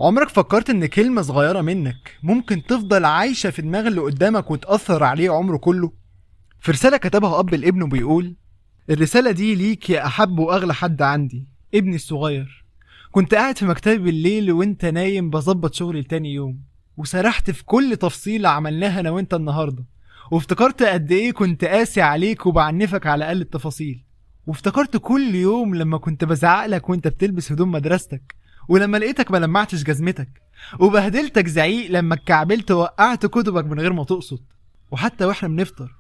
عمرك فكرت ان كلمة صغيرة منك ممكن تفضل عايشة في دماغ اللي قدامك وتأثر عليه عمره كله؟ في رسالة كتبها أب لابنه بيقول: الرسالة دي ليك يا أحب وأغلى حد عندي، ابني الصغير. كنت قاعد في مكتبي بالليل وانت نايم بظبط شغلي لتاني يوم، وسرحت في كل تفصيلة عملناها أنا وانت النهاردة، وافتكرت قد ايه كنت قاسي عليك وبعنفك على أقل التفاصيل، وافتكرت كل يوم لما كنت بزعقلك وانت بتلبس هدوم مدرستك، ولما لقيتك ما لمعتش جزمتك، وبهدلتك زعيق لما اتكعبلت ووقعت كتبك من غير ما تقصد، وحتى واحنا بنفطر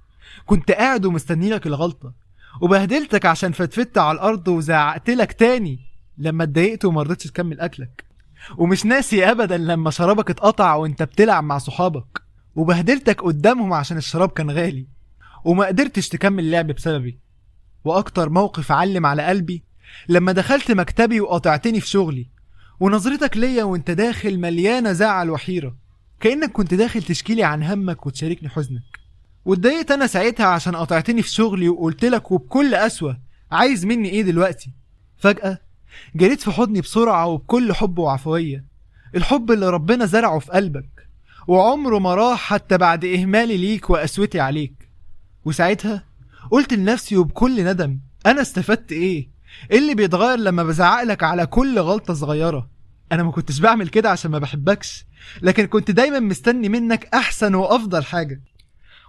كنت قاعد ومستني لك الغلطة، وبهدلتك عشان فتفت على الأرض وزعقت لك تاني لما اتضايقت وما رضيتش تكمل أكلك، ومش ناسي أبدا لما شرابك اتقطع وانت بتلعب مع صحابك وبهدلتك قدامهم عشان الشراب كان غالي وما قدرتش تكمل لعب بسببي. وأكتر موقف علم على قلبي لما دخلت مكتبي وقطعتني في شغلي، ونظرتك ليا وانت داخل مليانة زعل وحيرة، كأنك كنت داخل تشكيلي عن همك وتشاركني حزنك. واتضايقت انا ساعتها عشان قطعتني في شغلي وقلتلك وبكل قسوة: عايز مني ايه دلوقتي؟ فجأة جريت في حضني بسرعة وبكل حب وعفوية، الحب اللي ربنا زرعه في قلبك وعمره ما راح حتى بعد إهمالي ليك وقسوتي عليك. وساعتها قلت لنفسي وبكل ندم: أنا استفدت إيه؟ إيه اللي بيتغير لما بزعقلك على كل غلطة صغيرة؟ أنا ما كنتش بعمل كده عشان ما بحبكش، لكن كنت دايما مستني منك أحسن وأفضل حاجة.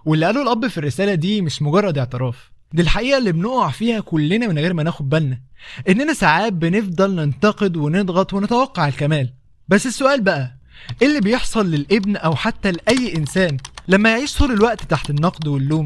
واللي قاله الأب في الرسالة دي مش مجرد اعتراف، دي الحقيقة اللي بنقع فيها كلنا من غير ما ناخد بالنا، إننا ساعات بنفضل ننتقد ونضغط ونتوقع الكمال. بس السؤال بقى: إيه اللي بيحصل للابن أو حتى لأي إنسان لما يعيش طول الوقت تحت النقد واللوم؟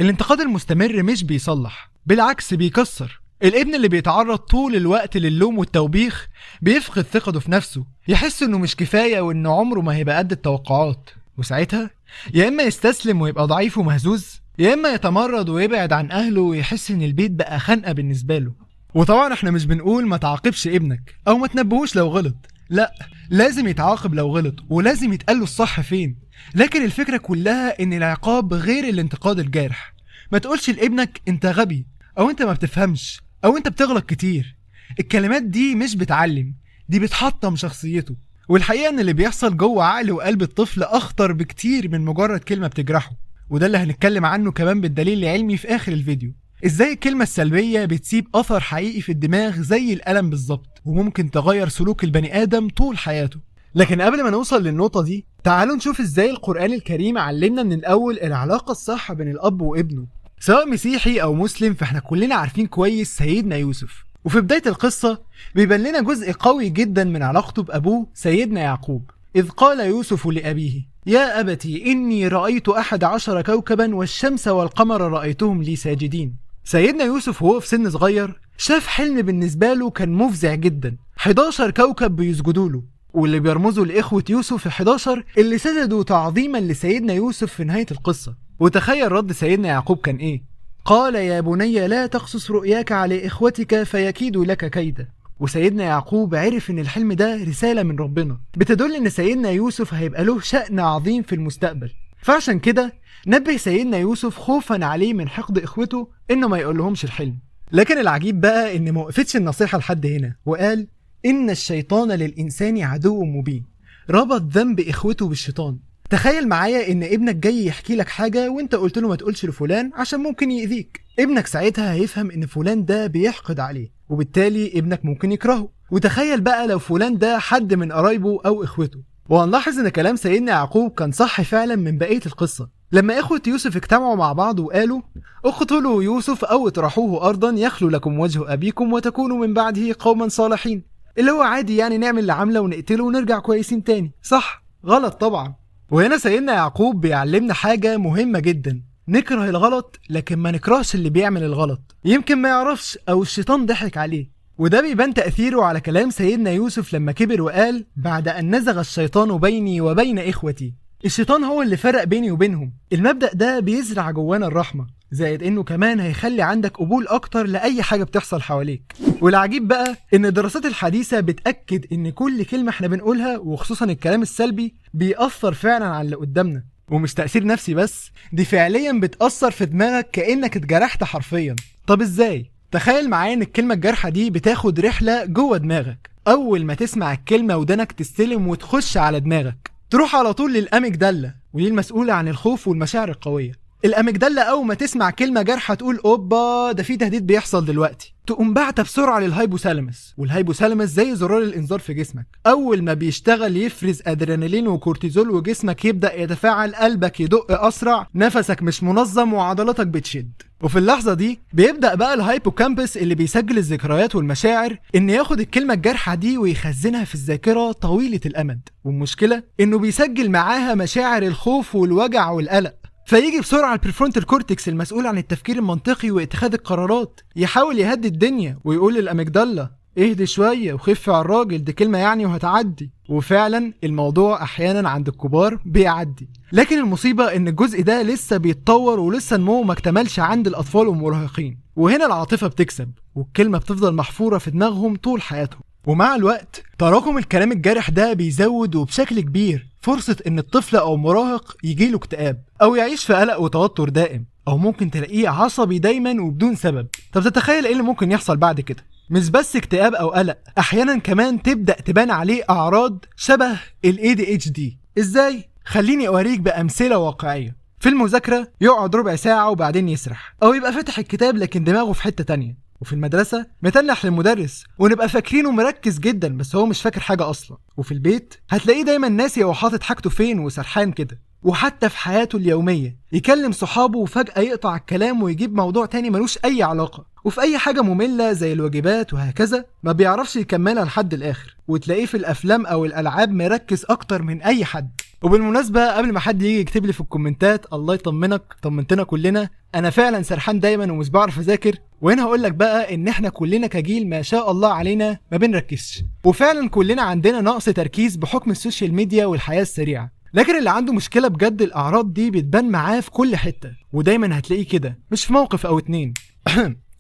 الانتقاد المستمر مش بيصلح، بالعكس بيكسر. الابن اللي بيتعرض طول الوقت للوم والتوبيخ بيفقد ثقته في نفسه، يحس إنه مش كفاية وإنه عمره ما هيبقى قد التوقعات، وساعتها يا إما يستسلم ويبقى ضعيف ومهزوز، يا إما يتمرد ويبعد عن أهله ويحس إن البيت بقى خنقة بالنسبة له. وطبعا احنا مش بنقول ما تعاقبش ابنك أو ما تنبهوش لو غلط، لا، لازم يتعاقب لو غلط ولازم يتقاله الصح فين، لكن الفكرة كلها إن العقاب غير الانتقاد الجارح. ما تقولش لابنك أنت غبي أو أنت ما بتفهمش أو أنت بتغلط كتير، الكلمات دي مش بتعلم، دي بتحطم شخصيته. والحقيقة ان اللي بيحصل جوه عقل وقلب الطفل اخطر بكتير من مجرد كلمة بتجرحه، وده اللي هنتكلم عنه كمان بالدليل العلمي في اخر الفيديو. ازاي الكلمة السلبية بتسيب اثر حقيقي في الدماغ زي الألم بالظبط، وممكن تغير سلوك البني ادم طول حياته. لكن قبل ما نوصل للنقطة دي، تعالوا نشوف ازاي القرآن الكريم علمنا من الاول العلاقة الصح بين الاب وابنه. سواء مسيحي او مسلم، فاحنا كلنا عارفين كويس سيدنا يوسف، وفي بداية القصة بيبان لنا جزء قوي جدا من علاقته بأبوه سيدنا يعقوب، إذ قال يوسف لأبيه: يا أبتي إني رأيت 11 كوكبا والشمس والقمر رأيتهم لي ساجدين. سيدنا يوسف وهو في سن صغير شاف حلم بالنسبة له كان مفزع جدا، 11 كوكب بيسجدوا له، واللي بيرمزوا لإخوة يوسف 11 اللي سجدوا تعظيما لسيدنا يوسف في نهاية القصة. وتخيل رد سيدنا يعقوب كان إيه؟ قال: يا بني لا تقصص رؤياك على إخوتك فيكيدوا لك كيدا. وسيدنا يعقوب عرف إن الحلم ده رسالة من ربنا بتدل إن سيدنا يوسف هيبقى له شأن عظيم في المستقبل، فعشان كده نبه سيدنا يوسف خوفا عليه من حقد إخوته إنه ما يقولهمش الحلم. لكن العجيب بقى إن ما وقفتش النصيحة لحد هنا، وقال: إن الشيطان للإنسان عدو مبين. ربط ذنب إخوته بالشيطان. تخيل معايا ان ابنك جاي يحكي لك حاجة وانت قلت له ما تقولش لفلان عشان ممكن يأذيك، ابنك ساعتها هيفهم ان فلان ده بيحقد عليه، وبالتالي ابنك ممكن يكرهه. وتخيل بقى لو فلان ده حد من قرايبه او اخوته. وهنلاحظ ان كلام سيدنا يعقوب كان صح فعلا من بقية القصة، لما اخوة يوسف اجتمعوا مع بعض وقالوا: اقتلوا يوسف او اطرحوه ارضا يخلو لكم وجه ابيكم وتكونوا من بعده قوما صالحين. اللي هو عادي يعني نعمل اللي عامله ونقتله ونرجع كويسين تاني، صح؟ غلط طبعا. وهنا سيدنا يعقوب بيعلمنا حاجة مهمة جدا: نكره الغلط لكن ما نكرهش اللي بيعمل الغلط، يمكن ما يعرفش أو الشيطان ضحك عليه. وده بيبان تأثيره على كلام سيدنا يوسف لما كبر وقال: بعد أن نزغ الشيطان بيني وبين إخوتي. الشيطان هو اللي فرق بيني وبينهم. المبدأ ده بيزرع جوانا الرحمة، زائد انه كمان هيخلي عندك قبول اكتر لأي حاجة بتحصل حواليك. والعجيب بقى ان الدراسات الحديثة بتأكد ان كل كلمة احنا بنقولها وخصوصا الكلام السلبي بيأثر فعلا على اللي قدامنا، ومش تأثير نفسي بس، دي فعليا بتأثر في دماغك كأنك اتجرحت حرفيا. طب ازاي؟ تخيل معايا ان الكلمة الجارحة دي بتاخد رحلة جوه دماغك، اول ما تسمع الكلمه ودانك تستلم وتخش على دماغك، تروح على طول للاميجدالا، ودي المسؤوله عن الخوف والمشاعر القويه. الاميجدالا اول ما تسمع كلمه جارحه تقول اوبا ده في تهديد بيحصل دلوقتي، تقوم باعته بسرعه للهايبوثالاموس، والهايبوثالاموس زي زرار الانذار في جسمك، اول ما بيشتغل يفرز ادرينالين وكورتيزول وجسمك يبدا يتفاعل، قلبك يدق اسرع، نفسك مش منظم وعضلاتك بتشد. وفي اللحظه دي بيبدا بقى الهايبوكامبس اللي بيسجل الذكريات والمشاعر ان ياخد الكلمه الجارحه دي ويخزنها في الذاكره طويله الامد، والمشكله انه بيسجل معاها مشاعر الخوف والوجع والقلق، فيجي بسرعه البريفرونتال كورتكس المسؤول عن التفكير المنطقي واتخاذ القرارات يحاول يهدي الدنيا ويقول للاميجدالا اهدي شويه وخف على الراجل، دي كلمه يعني وهتعدي. وفعلا الموضوع احيانا عند الكبار بيعدي، لكن المصيبه ان الجزء ده لسه بيتطور ولسه نموه ما اكتملش عند الاطفال والمراهقين، وهنا العاطفه بتكسب والكلمه بتفضل محفوره في دماغهم طول حياتهم. ومع الوقت تراكم الكلام الجارح ده بيزود وبشكل كبير فرصة ان الطفل او المراهق يجيله اكتئاب او يعيش في قلق وتوتر دائم، او ممكن تلاقيه عصبي دايما وبدون سبب. طب تتخيل ايه اللي ممكن يحصل بعد كده؟ مش بس اكتئاب او قلق، احيانا كمان تبدأ تبان عليه اعراض شبه ال ADHD. ازاي؟ خليني اوريك بامثلة واقعية. في المذاكرة يقعد ربع ساعة وبعدين يسرح، او يبقى فاتح الكتاب لكن دماغه في حتة تانية. وفي المدرسة متنح للمدرس ونبقى فاكرينه مركز جدا بس هو مش فاكر حاجة أصلا. وفي البيت هتلاقيه دايما ناسي هو حاطط حاجته فين وسرحان كده. وحتى في حياته اليومية يكلم صحابه وفجأة يقطع الكلام ويجيب موضوع تاني ملوش أي علاقة. وفي أي حاجة مملة زي الواجبات وهكذا ما بيعرفش يكملها لحد الآخر، وتلاقيه في الأفلام أو الألعاب مركز أكتر من أي حد. وبالمناسبة قبل ما حد يجي يكتب لي في الكومنتات الله يطمنك طمنتنا كلنا، أنا فعلا سرحان دايما ومش بعرف أذاكر. وهنا هقول لك بقى إن إحنا كلنا كجيل ما شاء الله علينا ما بنركزش، وفعلا كلنا عندنا نقص تركيز بحكم السوشيال ميديا والحياة السريعة. لكن اللي عنده مشكلة بجد الأعراض دي بتبان معاه في كل حتة، ودايما هتلاقيه كده مش في موقف أو اتنين.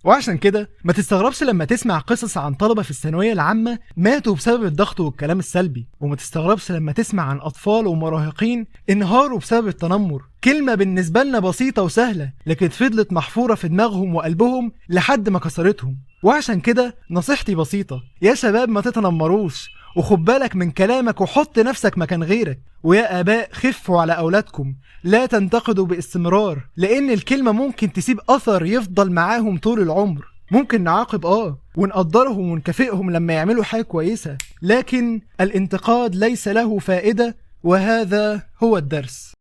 وعشان كده ما تستغربش لما تسمع قصص عن طلبة في الثانوية العامة ماتوا بسبب الضغط والكلام السلبي، وما تستغربش لما تسمع عن أطفال ومراهقين انهاروا بسبب التنمر. كلمة بالنسبة لنا بسيطة وسهلة لكن فضلت محفورة في دماغهم وقلبهم لحد ما كسرتهم. وعشان كده نصيحتي بسيطة يا شباب، ما تتنمروش وخد بالك من كلامك وحط نفسك مكان غيرك. ويا آباء خفوا على أولادكم، لا تنتقدوا باستمرار، لأن الكلمة ممكن تسيب أثر يفضل معاهم طول العمر. ممكن نعاقب ونقدرهم ونكافئهم لما يعملوا حاجة كويسة، لكن الانتقاد ليس له فائدة، وهذا هو الدرس.